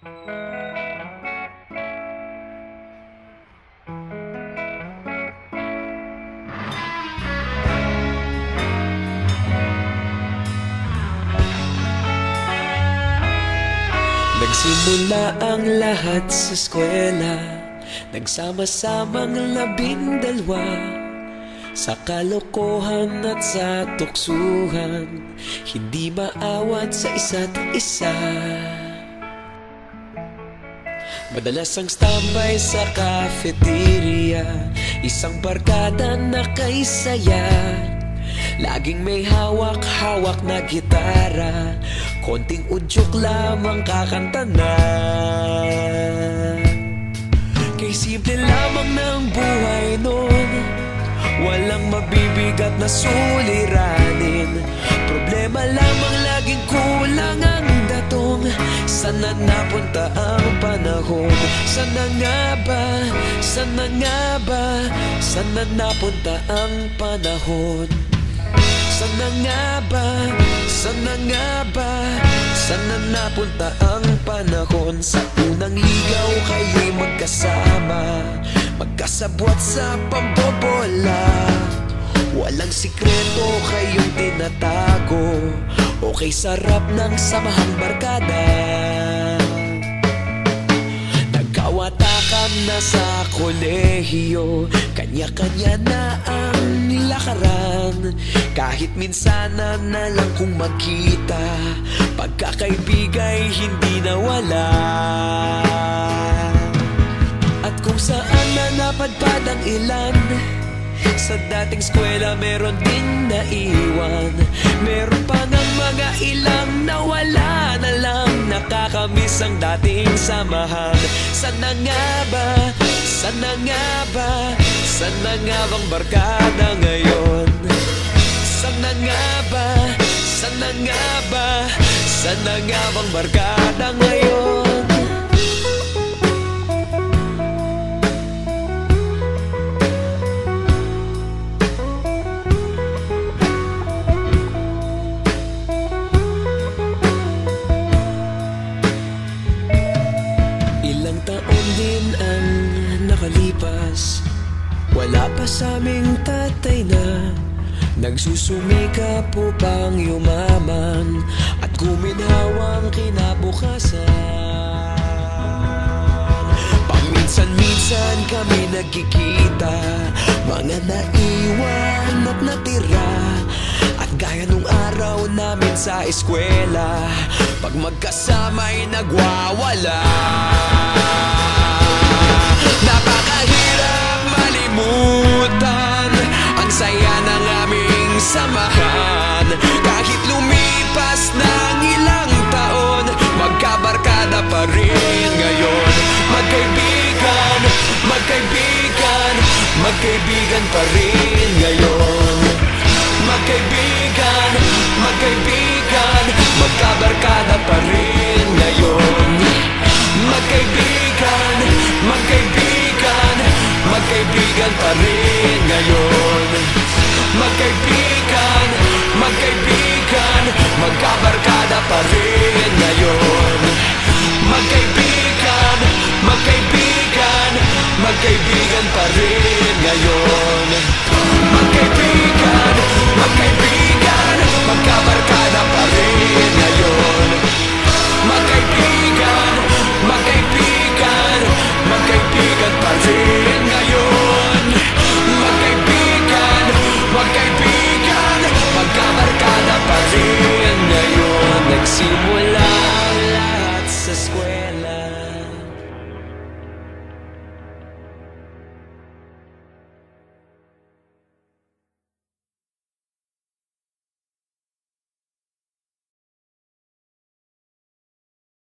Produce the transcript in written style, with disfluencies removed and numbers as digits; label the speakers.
Speaker 1: Nagsimula ang lahat sa eskwela, nagsama-samang 12 sa kalokohan at sa tuksuhan, hindi maawat sa isa't isa. Madalas ang standby sa cafeteria, isang barkada na kay saya. Laging may hawak-hawak na gitara, konting udyok lamang kakanta na. Kay simple lamang ng buhay nun, walang mabibigat na suliranin. Problema lamang laging kulang ang datong. Sana napunta ang panahon? Sana nga ba? Sana nga ba? Sana napunta ang panahon? Sana nga ba? Sana nga ba? Sana napunta ang panahon? Sa unang ligaw kayo'y magkasama, magkasabwat sa pambobola. Walang sikreto kayong tinatago, okay sarap ng samahang barkada. Nagkawatakan na sa kolehiyo, kanya-kanya na ang lakaran. Kahit minsan na lang kung magkita, pagkakaibigay hindi nawala. At kung saan na napadpad ang ilan, sa dating eskwela meron din naiwan. Meron pa ng mga ilang nawala na lang, nakakamiss ang dating samahan. Sana nga ba? Sana nga ba? Sana nga bang barkada ngayon? Sana nga ba? Sana nga ba? Sana nga bang barkada ngayon? Ilang taon din ang nakalipas, wala pa sa aming tatay na nagsusumikap upang yumaman at guminhawang kinabukasan. Paminsan-minsan kami nagkikita, mga naiwan at natira. At gaya nung araw namin sa eskwela, pag magkasama'y nagwawala. Napakahirap malimutan ang saya ng aming samahan. Kahit lumipas ng ilang taon, magkabarkada pa rin ngayon. Magkaibigan, magkaibigan, magkaibigan pa rin ngayon. Magkaibigan, magkaibigan, magkabarkada pa rin ngayon. Magkaibigan, magkaibigan, magkaibigan pa rin ngayon. Magkaibigan, magkaibigan, magkabarkada pa rin ngayon. Magkaibigan, magkaibigan, magkaibigan pa rin ngayon. Magkaibigan, magkaibigan, magkabarkada